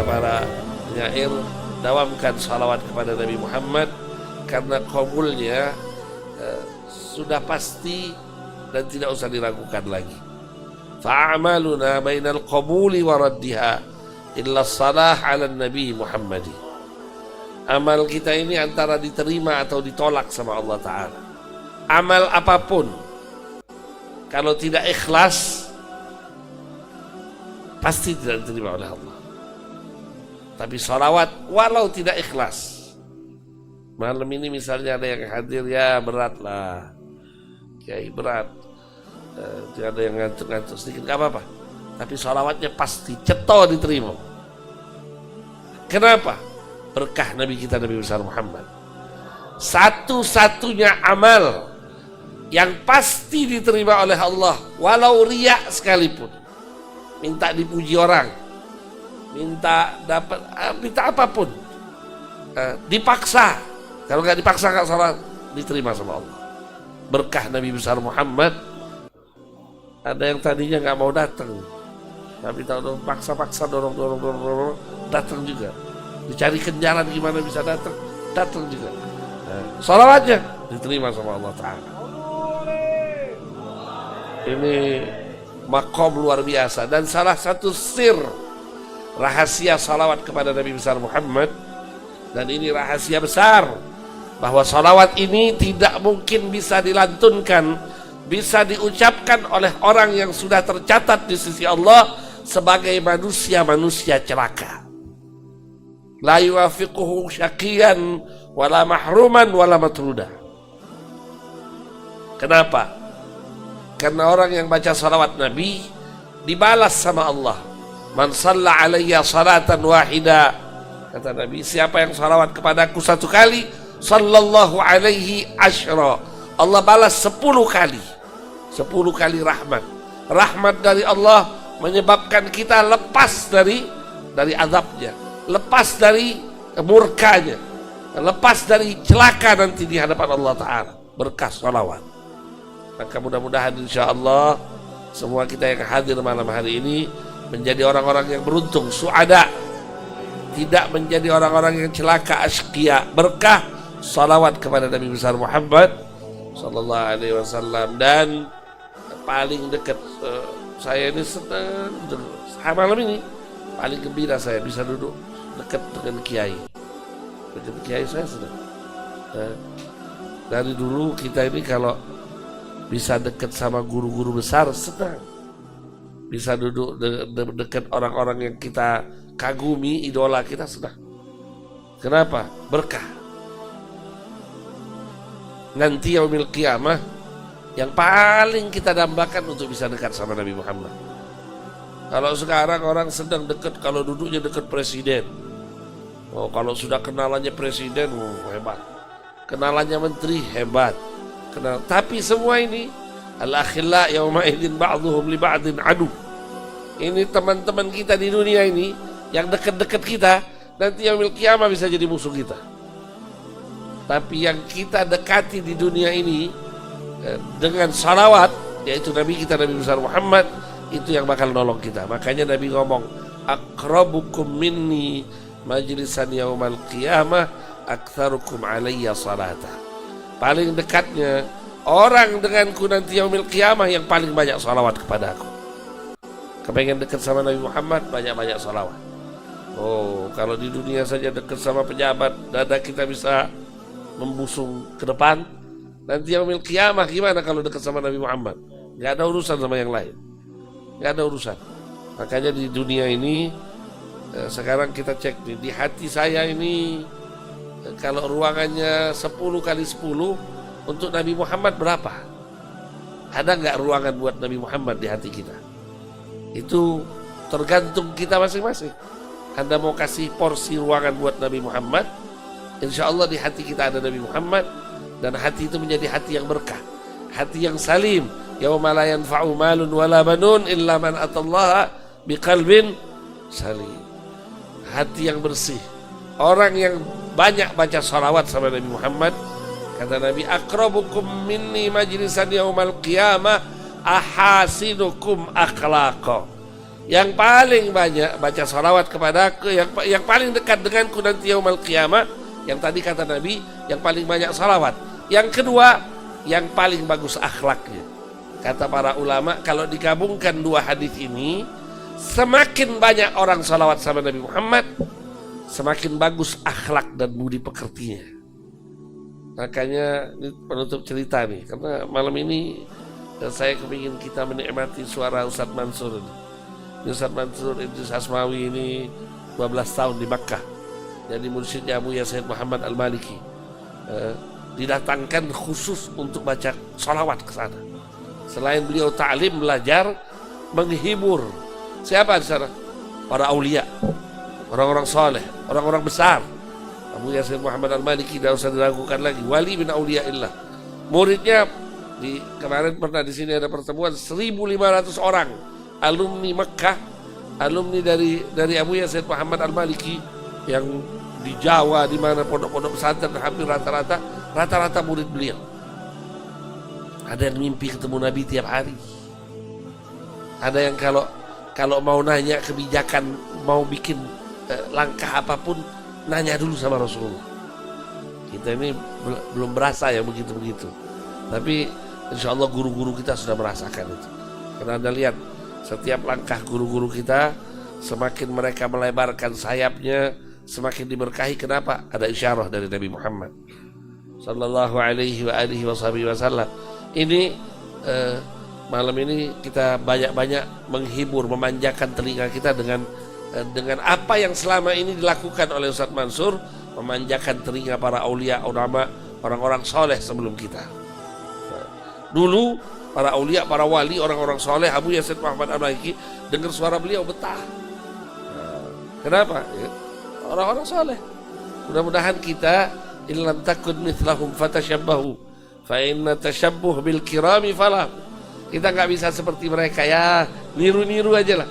para penyair, dawamkan salawat kepada Nabi Muhammad karena qabulnya sudah pasti dan tidak usah diragukan lagi. Fa'amaluna bainal qabuli wa raddiha illa salah ala Nabi Muhammadi. Amal kita ini antara diterima atau ditolak sama Allah Ta'ala. Amal apapun kalau tidak ikhlas pasti tidak diterima oleh Allah. Tapi salawat walau tidak ikhlas, malam ini misalnya ada yang hadir, ya berat lah Kiai, berat, ada yang ngantuk-ngantuk sedikit, gak apa-apa, tapi salawatnya pasti ceto diterima. Kenapa? Berkah Nabi kita, Nabi besar Muhammad. Satu-satunya amal yang pasti diterima oleh Allah walau riya sekalipun. Minta dipuji orang, minta dapat, minta apapun, dipaksa. Kalau nggak dipaksa nggak salah, diterima sama Allah. Berkah Nabi besar Muhammad. Ada yang tadinya nggak mau datang, tapi tahu paksa-paksa, dorong, datang juga. Dicarikan jalan gimana bisa datang juga. Salawatnya diterima sama Allah Ta'ala. Ini makom luar biasa, dan salah satu sir rahasia salawat kepada Nabi besar Muhammad, dan ini rahasia besar, bahwa salawat ini tidak mungkin bisa dilantunkan, bisa diucapkan oleh orang yang sudah tercatat di sisi Allah sebagai manusia-manusia celaka. La yuwafiquhu syaqiyan wala mahruman wala matruda. Kenapa? Karena orang yang baca salawat Nabi dibalas sama Allah. Man shalla alayya salatan wahida, kata Nabi, siapa yang salawat kepadaku satu kali, sallallahu alaihi asyra, Allah balas 10 kali. 10 kali rahmat. Rahmat dari Allah menyebabkan kita lepas dari azabnya, lepas dari murkanya, lepas dari celaka nanti di hadapan Allah Ta'ala. Berkah salawat. Maka mudah-mudahan insya Allah semua kita yang hadir malam hari ini menjadi orang-orang yang beruntung, suada, tidak menjadi orang-orang yang celaka, asqiya. Berkah salawat kepada Nabi besar Muhammad sallallahu alaihi wasallam. Dan paling dekat saya ini senang malam ini, paling gembira saya bisa duduk dekat dengan kiai. Dekat kiai saya senang. Dari dulu kita ini kalau bisa dekat sama guru-guru besar senang, bisa duduk dekat orang-orang yang kita kagumi, idola kita senang. Kenapa? Berkah. Nanti yaumil qiyamah yang paling kita dambakan untuk bisa dekat sama Nabi Muhammad. Kalau sekarang orang sedang dekat, kalau duduknya dekat presiden, oh, kalau sudah kenalannya presiden, hebat, kenalannya menteri, hebat. Tapi semua ini al-akhilla yawma idzin ba'dhum li ba'din adu. Ini teman-teman kita di dunia ini yang dekat-dekat kita, nanti yaumil qiyamah bisa jadi musuh kita. Tapi yang kita dekati di dunia ini dengan salawat, yaitu Nabi kita, Nabi besar Muhammad, itu yang bakal nolong kita. Makanya Nabi ngomong, aqrabukum minni majlisan yaumal qiyamah aktsarukum alayya salata. Paling dekatnya orang denganku nanti yaumil qiyamah yang paling banyak salawat kepada aku. Kepengen dekat sama Nabi Muhammad, banyak-banyak salawat. Oh, kalau di dunia saja dekat sama pejabat, dada kita bisa membusung ke depan. Nanti yaumil qiyamah gimana kalau dekat sama Nabi Muhammad? Gak ada urusan sama yang lain, gak ada urusan. Makanya di dunia ini sekarang kita cek nih, di hati saya ini, kalau ruangannya 10 kali 10, untuk Nabi Muhammad berapa? Ada nggak ruangan buat Nabi Muhammad di hati kita? Itu tergantung kita masing-masing. Anda mau kasih porsi ruangan buat Nabi Muhammad, insya Allah di hati kita ada Nabi Muhammad, dan hati itu menjadi hati yang berkah, hati yang salim. Yauma la yanfa'u malun wala banun illa man atallaha biqalbin salim. Hati yang bersih. Orang yang banyak baca salawat sama Nabi Muhammad, kata Nabi, aqrabukum minni majlisan yaumal qiyamah ahasinukum akhlaqa. yang paling banyak baca salawat kepadaku, yang paling dekat denganku nanti yaumul qiyamah, yang tadi kata Nabi, yang paling banyak salawat. Yang kedua, yang paling bagus akhlaknya. Kata para ulama, kalau digabungkan dua hadis ini, semakin banyak orang salawat sama Nabi Muhammad, semakin bagus akhlak dan budi pekertinya. Makanya ini penutup cerita nih, karena malam ini saya kepingin kita menikmati suara Ustadz Mansur. Ustadz Mansur Idris Asmawi ini 12 tahun di Makkah, jadi mursyidnya Abu Sayyid Muhammad Al-Maliki. Didatangkan khusus untuk baca salawat ke sana. Selain beliau ta'lim, belajar, menghibur. Siapa di sana? Para aulia, orang-orang soleh, orang-orang besar. Abu Sayyid Muhammad Al-Maliki tidak usah diragukan lagi, wali min auliaillah. Muridnya kemarin pernah di sini ada pertemuan 1.500 orang alumni Mekah, alumni dari Abu Sayyid Muhammad Al-Maliki yang di Jawa, di mana pondok-pondok pesantren hampir rata-rata murid beliau. Ada yang mimpi ketemu Nabi tiap hari. Ada yang kalau mau nanya kebijakan, mau bikin langkah apapun, nanya dulu sama Rasulullah. Kita ini belum berasa ya begitu-begitu. Tapi insya Allah guru-guru kita sudah merasakan itu. Karena Anda lihat, setiap langkah guru-guru kita, semakin mereka melebarkan sayapnya, semakin diberkahi. Kenapa? Ada isyarah dari Nabi Muhammad sallallahu alaihi wa alihi wasallam. Ini malam ini kita banyak-banyak menghibur, memanjakan telinga kita dengan apa yang selama ini dilakukan oleh Ustadz Mansur, memanjakan telinga para aulia, ulama, orang-orang soleh sebelum kita. Dulu para aulia, para wali, orang-orang soleh, Abu Sayyid Muhammad Al-Maliki, dengar suara beliau betah. Kenapa? Orang-orang soleh. Mudah-mudahan kita illam takun mithlahum fatashabbahu fa inna tashabbuh bil kirami falah. Kita nggak bisa seperti mereka ya, niru-niru aja lah,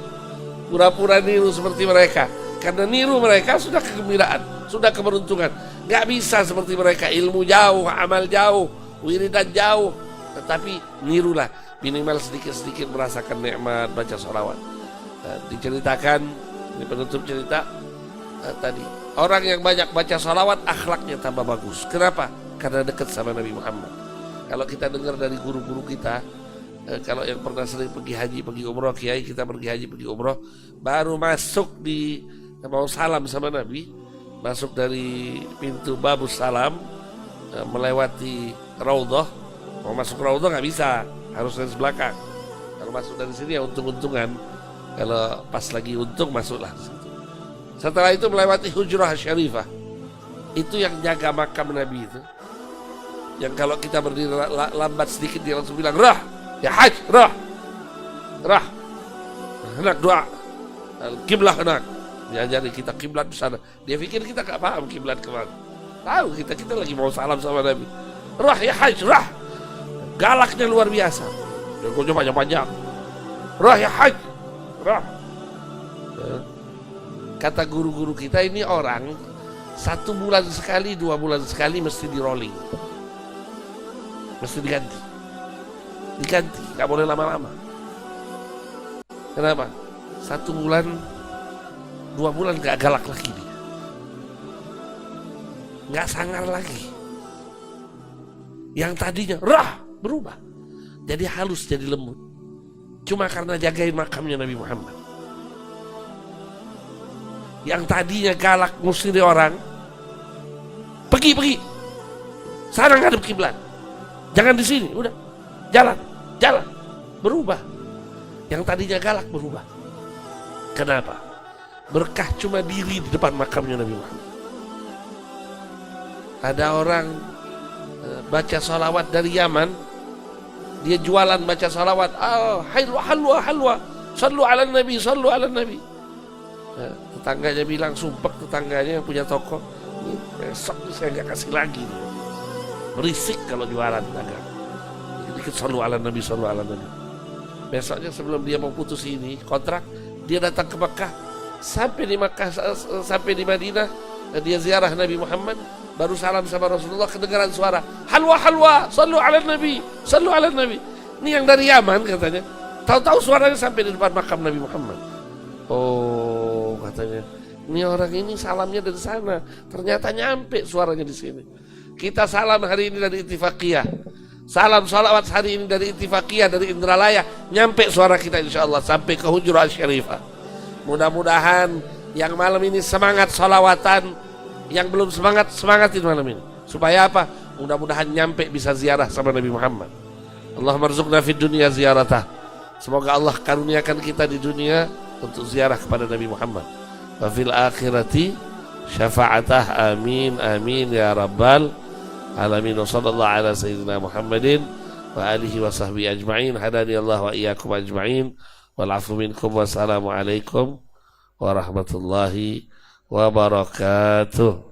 pura-pura niru seperti mereka. Karena niru mereka sudah kegembiraan, sudah keberuntungan. Nggak bisa seperti mereka, ilmu jauh, amal jauh, wiridan jauh. Tetapi nirulah, minimal sedikit-sedikit merasakan nikmat baca sholawat. Diceritakan, ini penutup cerita tadi, orang yang banyak baca sholawat akhlaknya tambah bagus. Kenapa? Karena dekat sama Nabi Muhammad. Kalau kita dengar dari guru-guru kita, kalau yang pernah sering pergi haji, pergi umroh, kiai kita pergi haji, pergi umroh, baru masuk mau salam sama Nabi, masuk dari pintu Babus Salam, melewati Raudhah. Mau masuk Raudhah nggak bisa, harus dari belakang. Kalau masuk dari sini ya untung-untungan. Kalau pas lagi untung masuklah. Setelah itu melewati Hujrah Syarifah. Itu yang jaga makam Nabi itu. Yang kalau kita berdiri lambat sedikit dia langsung bilang, "Rah, ya haj, rah. Rah. Hendak doa. Kiblah hendak." Diajari kita kiblat di sana. Dia pikir kita nggak paham kiblat kemana. Tahu kita lagi mau salam sama Nabi. "Rah, ya haj, rah." Galaknya luar biasa. Jagonya panjang-panjang. "Rah, ya haj, rah." Kata guru-guru kita, ini orang 1 bulan sekali, 2 bulan sekali mesti di rolling, mesti diganti, nggak boleh lama-lama. Kenapa? 1 bulan, 2 bulan nggak galak lagi dia, nggak sangar lagi. Yang tadinya rah berubah, jadi halus, jadi lembut, cuma karena jagain makamnya Nabi Muhammad. Yang tadinya galak ngusir orang, pergi sana ngadep kiblat, jangan di sini, udah jalan, berubah. Yang tadinya galak berubah. Kenapa? Berkah cuma diri di depan makamnya Nabi Muhammad. Ada orang baca salawat dari Yaman, dia jualan baca salawat, halwa, sallu ala nabi, sallu ala nabi. Tetangganya bilang, sumpah tetangganya yang punya toko, besok saya nggak kasih lagi. Berisik kalau jualan dagang. Dikit sallu ala nabi, sallu ala nabi. Besoknya sebelum dia mau putus ini kontrak, dia datang ke Mekah. Sampai di Mekah, sampai di Madinah, dia ziarah Nabi Muhammad, baru salam sama Rasulullah, kedengaran suara halwa, sallu ala nabi, sallu ala nabi. Ini yang dari Yaman katanya. Tahu-tahu suaranya sampai di depan makam Nabi Muhammad. Oh, katanya, ini orang ini salamnya dari sana, ternyata nyampe suaranya di sini. Kita salam hari ini dari Ittifaqiyah, salam salawat hari ini dari Ittifaqiyah, dari Indralaya, nyampe suara kita insya Allah sampai ke Hujurat Syarifah. Mudah-mudahan yang malam ini semangat salawatan, yang belum semangat, semangatin malam ini. Supaya apa? Mudah-mudahan nyampe bisa ziarah sama Nabi Muhammad. Allahumma rzuqna fid dunya ziyaratah. Semoga Allah karuniakan kita di dunia untuk ziarah kepada Nabi Muhammad. Wa fil akhirati syafa'atah, amin amin ya rabbal alamin. Wa sallallahu ala sayyidina Muhammadin wa alihi wa sahbihi ajma'in. Hadani Allah wa iyyakum ajma'in. Wal afu minkum. Wassalamu alaikum warahmatullahi wabarakatuh.